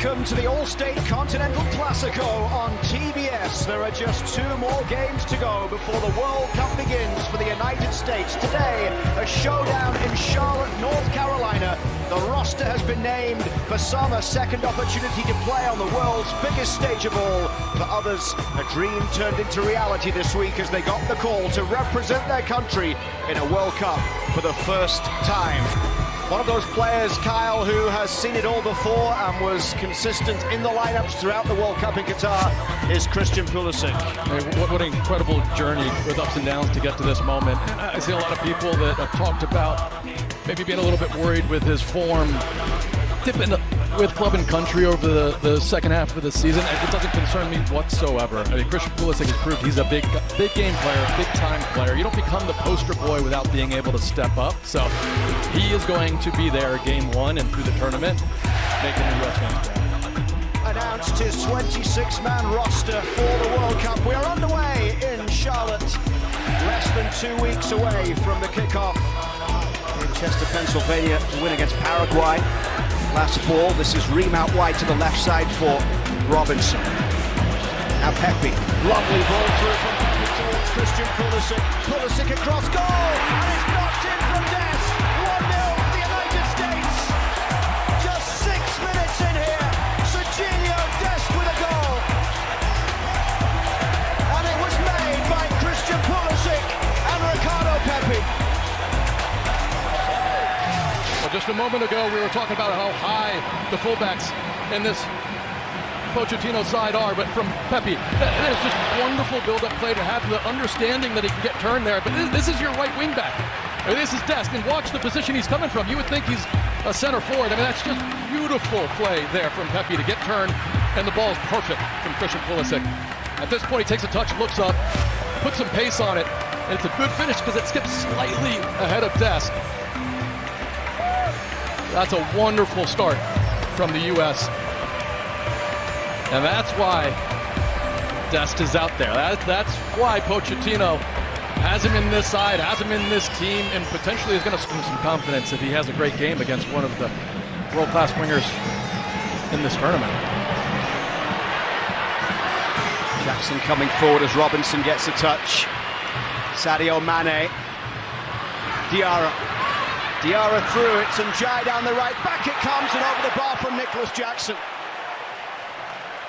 Welcome to the All-State Continental Classico on TBS. There are just 2 more games to go before the World Cup begins for the United States. Today, a showdown in Charlotte, North Carolina. The roster has been named. For some, a second opportunity to play on the world's biggest stage of all. For others, a dream turned into reality this week as they got the call to represent their country in a World Cup for the first time. One of those players, Kyle, who has seen it all before and was consistent in the lineups throughout the World Cup in Qatar, is Christian Pulisic. What an incredible journey with ups and downs to get to this moment. I see a lot of people that have talked about maybe being a little bit worried with his form, dipping with club and country over the second half of the season. It doesn't concern me whatsoever. I mean, Christian Pulisic has proved he's a big game player, big time player. You don't become the poster boy without being able to step up. So he is going to be there game 1 and through the tournament, making the U.S. fans proud. Announced his 26-man roster for the World Cup. We are underway in Charlotte, less than 2 weeks away from the kickoff in Chester, Pennsylvania, to win against Paraguay. Last ball, this is Ream out wide to the left side for Robinson. Now Pepe, lovely ball through from Pepe towards Christian Pulisic. Pulisic across goal, and it's knocked in from Dest. 1-0 for the United States. Just 6 minutes in here, Serginho Dest with a goal. And it was made by Christian Pulisic and Ricardo Pepe. Just a moment ago, we were talking about how high the fullbacks in this Pochettino side are, but from Pepe, it is just wonderful build-up play to have the understanding that he can get turned there. But this is your right wing back. I mean, this is Dest, and watch the position he's coming from. You would think he's a center forward. I mean, that's just beautiful play there from Pepe to get turned, and the ball is perfect from Christian Pulisic. At this point, he takes a touch, looks up, puts some pace on it, and it's a good finish because it skips slightly ahead of Dest. That's a wonderful start from the U.S. And that's why Dest is out there. That's why Pochettino has him in this side, has him in this team, and potentially is going to screw some confidence if he has a great game against one of the world-class wingers in this tournament. Jackson coming forward as Robinson gets a touch. Sadio Mane. Diarra through it, and Jai down the right, back it comes, and over the bar from Nicholas Jackson.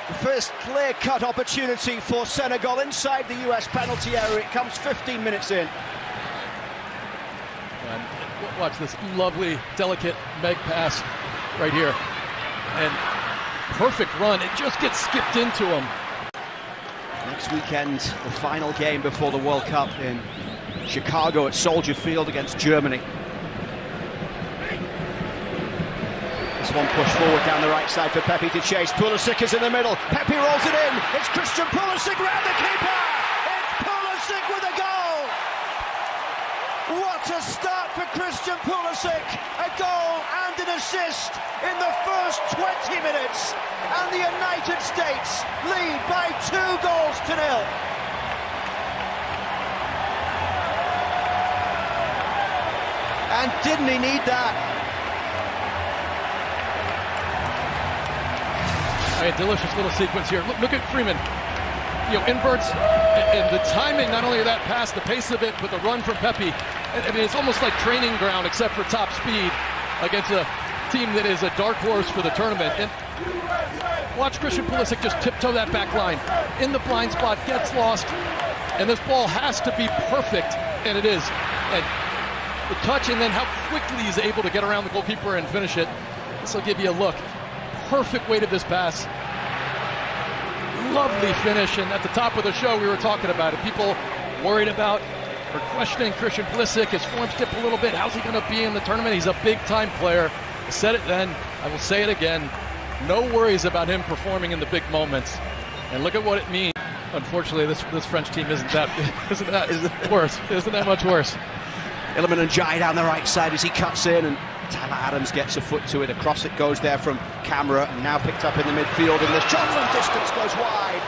The first clear-cut opportunity for Senegal inside the US penalty area. It comes 15 minutes in. And watch this lovely, delicate Meg pass right here. And perfect run, it just gets skipped into him. Next weekend, the final game before the World Cup in Chicago at Soldier Field against Germany. This one pushed forward down the right side for Pepe to chase. Pulisic is in the middle. Pepe rolls it in. It's Christian Pulisic round the keeper. It's Pulisic with a goal. What a start for Christian Pulisic. A goal and an assist in the first 20 minutes. And the United States lead by 2 goals to 0. And didn't he need that? A delicious little sequence here. Look at Freeman. You know, inverts, and the timing, not only of that pass, the pace of it, but the run from Pepe. I mean, it's almost like training ground, except for top speed, against a team that is a dark horse for the tournament. And watch Christian Pulisic just tiptoe that back line. In the blind spot, gets lost, and this ball has to be perfect, and it is. And the touch, and then how quickly he's able to get around the goalkeeper and finish it. This will give you a look. Perfect weight of this pass. Lovely finish, and at the top of the show we were talking about it. People worried about or questioning Christian Pulisic. His form's dipped a little bit. How's he going to be in the tournament? He's a big-time player. I said it then. I will say it again. No worries about him performing in the big moments. And look at what it means. Unfortunately, this French team isn't that worse. Isn't that much worse? Iliman and Jai down the right side as he cuts in, and Tyler Adams gets a foot to it. Across it goes there from Camera, and now picked up in the midfield, and the shot from distance goes wide,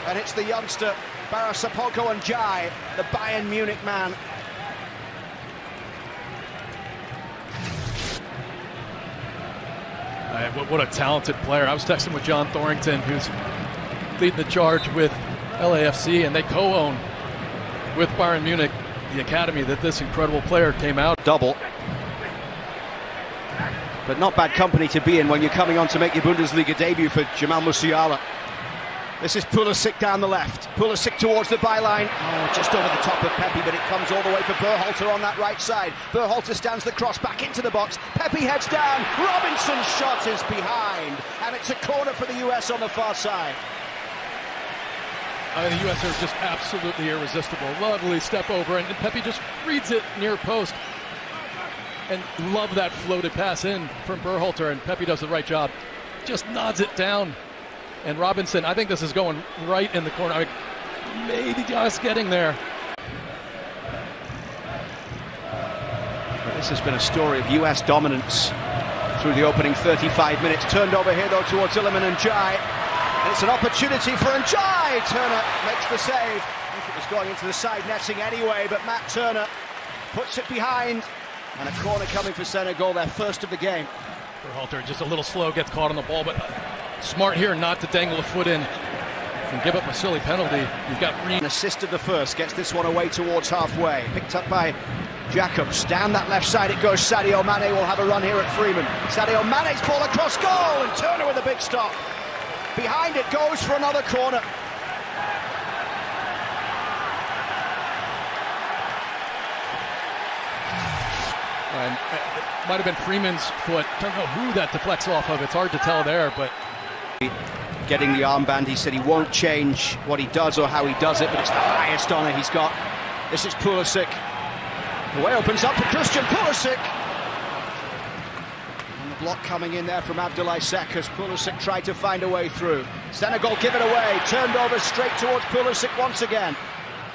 and it's the youngster Barasapoko and Jai, the Bayern Munich man. What a talented player. I was texting with John Thorrington, who's leading the charge with LAFC, and they co-own with Bayern Munich the academy that this incredible player came out. Double. But not bad company to be in when you're coming on to make your Bundesliga debut for Jamal Musiala. This is Pulisic down the left. Pulisic towards the byline. Oh, just over the top of Pepe, but it comes all the way for Berhalter on that right side. Berhalter stands the cross back into the box. Pepe heads down. Robinson's shot is behind. And it's a corner for the US on the far side. The US are just absolutely irresistible. Lovely step over, and Pepe just reads it near post. And love that floated pass in from Berhalter, and Pepe does the right job. Just nods it down. And Robinson, I think this is going right in the corner. I mean, maybe just getting there. But this has been a story of US dominance through the opening 35 minutes. Turned over here though towards Iliman and Jai. And it's an opportunity for Njai. Turner makes the save. I think it was going into the side netting anyway, but Matt Turner puts it behind. And a corner coming for Senegal, their first of the game. Berhalter just a little slow, gets caught on the ball, but smart here not to dangle a foot in and give up a silly penalty. You've got Reed. Assisted the first, gets this one away towards halfway. Picked up by Jacobs. Down that left side it goes. Sadio Mane will have a run here at Freeman. Sadio Mane's ball across goal, and Turner with a big stop. Behind it goes for another corner. And it might have been Freeman's foot. Don't know who that deflects off of. It's hard to tell there, but getting the armband, he said he won't change what he does or how he does it, but it's the highest honour he's got. This is Pulisic. The way opens up for Christian Pulisic. And the block coming in there from Abdoulaye Seck as Pulisic tried to find a way through. Senegal give it away. Turned over straight towards Pulisic once again.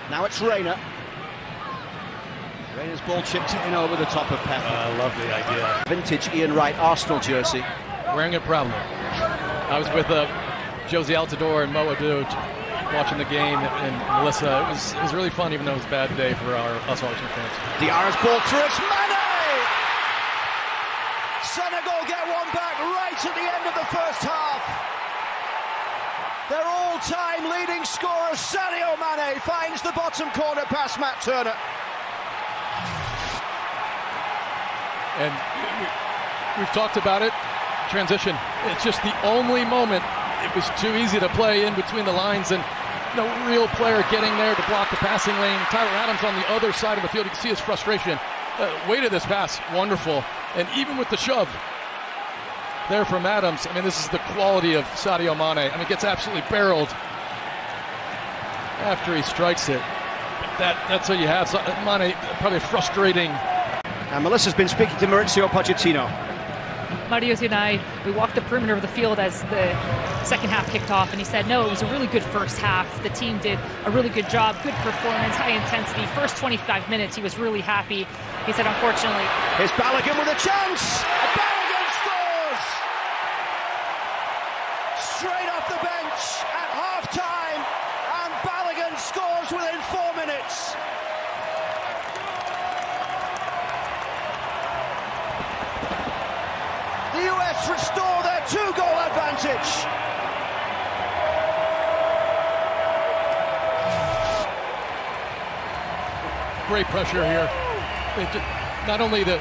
Now it's Reina. Reina's ball chipped in over the top of Pepe. I love the idea. Vintage Ian Wright Arsenal jersey. Wearing it proudly. I was with Josie Altidore and Mo Adu watching the game, and Melissa. It was really fun, even though it was a bad day for us Arsenal fans. Diarra's ball through. It's Mane! Senegal get one back right at the end of the first half. Their all-time leading scorer, Sadio Mane, finds the bottom corner past Matt Turner. And we've talked about it. Transition. It's just the only moment it was too easy to play in between the lines, and no real player getting there to block the passing lane. Tyler Adams on the other side of the field. You can see his frustration. Weight of this pass, wonderful. And even with the shove there from Adams, I mean, this is the quality of Sadio Mane. I mean, gets absolutely barreled after he strikes it. That's what you have. So, Mane, probably frustrating. And Melissa's been speaking to Maurizio Pochettino. Mauricio and I, we walked the perimeter of the field as the second half kicked off, and he said, no, it was a really good first half. The team did a really good job, good performance, high intensity. First 25 minutes, he was really happy. He said, unfortunately... Here's Balogun with a chance! Balogun scores! Straight off the bench at half-time, and Balogun scores within 4 minutes. The US restore their 2-goal advantage. Great pressure here. Not only the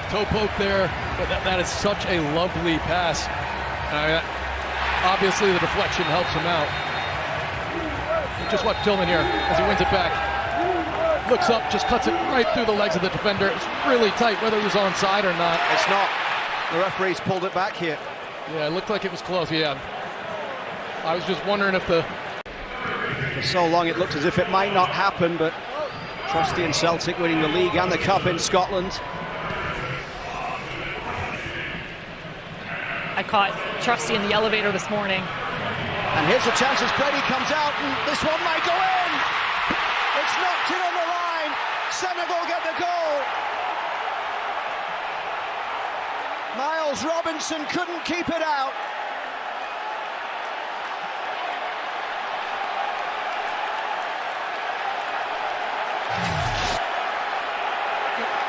toe poke there, but that is such a lovely pass. Obviously the deflection helps him out. Just watch Tillman here as he wins it back. Looks up, just cuts it right through the legs of the defender. It's really tight, whether he was onside or not. It's not. The referee's pulled it back here. Yeah, it looked like it was close, yeah. I was just wondering if for so long it looked as if it might not happen, but Trusty and Celtic winning the league and the cup in Scotland. I caught Trusty in the elevator this morning. And here's a chance as Brady comes out, and this one might go in. It's knocked in on the line. Senegal get the goal. Miles Robinson couldn't keep it out.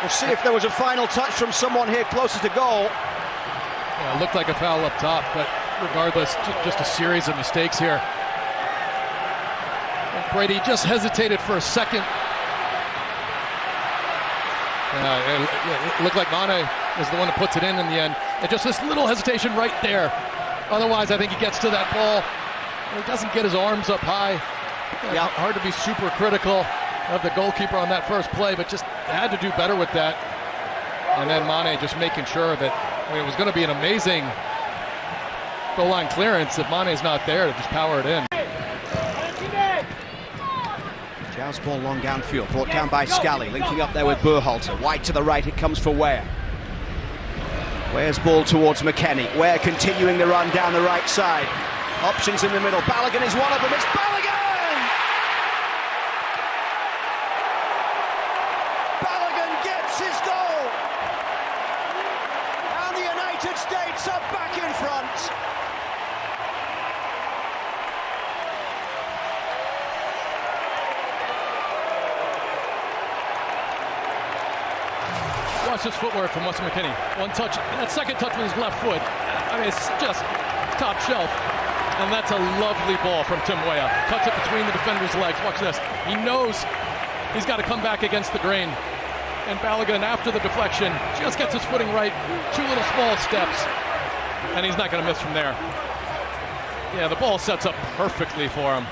We'll see if there was a final touch from someone here closer to goal. Yeah, it looked like a foul up top, but regardless, just a series of mistakes here. And Brady just hesitated for a second. It looked like Mane was the one that puts it in the end. And just this little hesitation right there. Otherwise, I think he gets to that ball. And he doesn't get his arms up high. Yeah, hard to be super critical of the goalkeeper on that first play, but just had to do better with that. And then Mane just making sure that, I mean, it was going to be an amazing goal line clearance if Mane's not there to just power it in. Jow's ball long downfield, brought down by Scally, linking up there with Berhalter. Wide to the right, it comes for Weah. Weah's ball towards McKennie. Weah continuing the run down the right side. Options in the middle. Balogun is one of them. It's Balogun! Balogun gets his goal! And the United States are back in front. Watch this footwork from Weston McKennie. One touch, that second touch with his left foot. I mean, it's just top shelf. And that's a lovely ball from Tim Weah. Cuts it between the defender's legs. Watch this. He knows he's got to come back against the grain. And Balogun, after the deflection, just gets his footing right. Two little small steps. And he's not going to miss from there. Yeah, the ball sets up perfectly for him.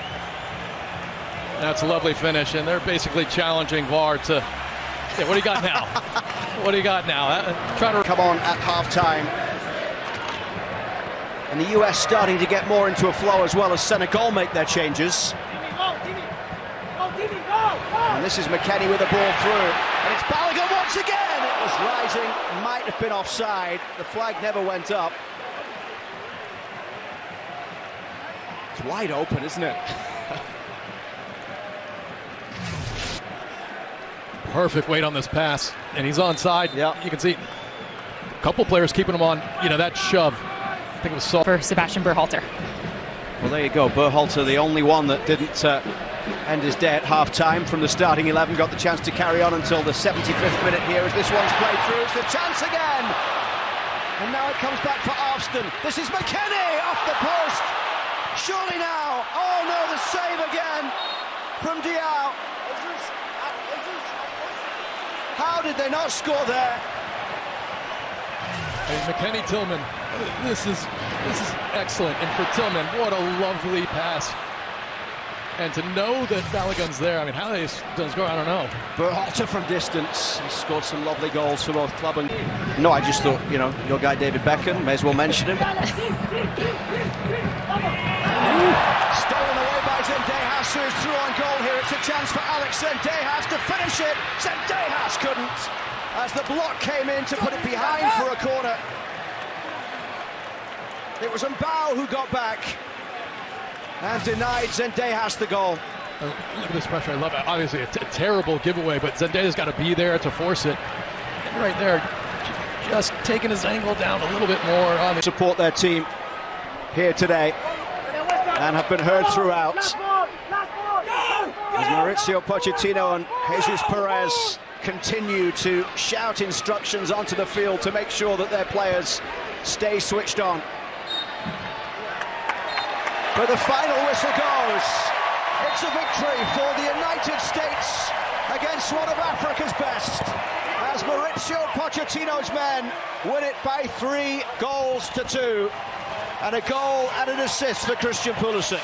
That's a lovely finish. And they're basically challenging VAR to... Yeah, what do you got now? What do you got now? Try to come on at half-time. And the US starting to get more into a flow as well as Senegal make their changes. And this is McKennie with the ball through. And it's Balogun once again. It was rising, might have been offside. The flag never went up. It's wide open, isn't it? Perfect weight on this pass, and he's onside. Yeah, you can see a couple players keeping him on. You know, that shove. I think it was soft for Sebastian Berhalter. Well, there you go. Berhalter, the only one that didn't end his day at half-time from the starting 11, got the chance to carry on until the 75th minute here as this one's played through. It's the chance again, and now it comes back for Arvston. This is McKennie off the post. Surely now. Oh no, the save again from Diao. How did they not score there? Hey, McKennie Tillman, this is excellent. And for Tillman, what a lovely pass. And to know that Balogun's there, I mean, how they does go, I don't know. Berhalter from distance, he scored some lovely goals for both club and... No, I just thought, you know, your guy David Beckham, may as well mention him. Stolen away by Zendejas, who is through on goal here. It's a chance for Alex Zendejas to finish it. Zendejas couldn't, as the block came in to put it behind for a corner. It was Mbao who got back and denied Zendejas the goal. Look at this pressure, I love it. Obviously a terrible giveaway, but Zendejas got to be there to force it. And right there, just taking his angle down a little bit more. On the support their team here today and have been heard throughout. As Mauricio Pochettino and Jesus Perez continue to shout instructions onto the field to make sure that their players stay switched on. But the final whistle goes. It's a victory for the United States against one of Africa's best, as Mauricio Pochettino's men win it by 3 goals to 2, and a goal and an assist for Christian Pulisic.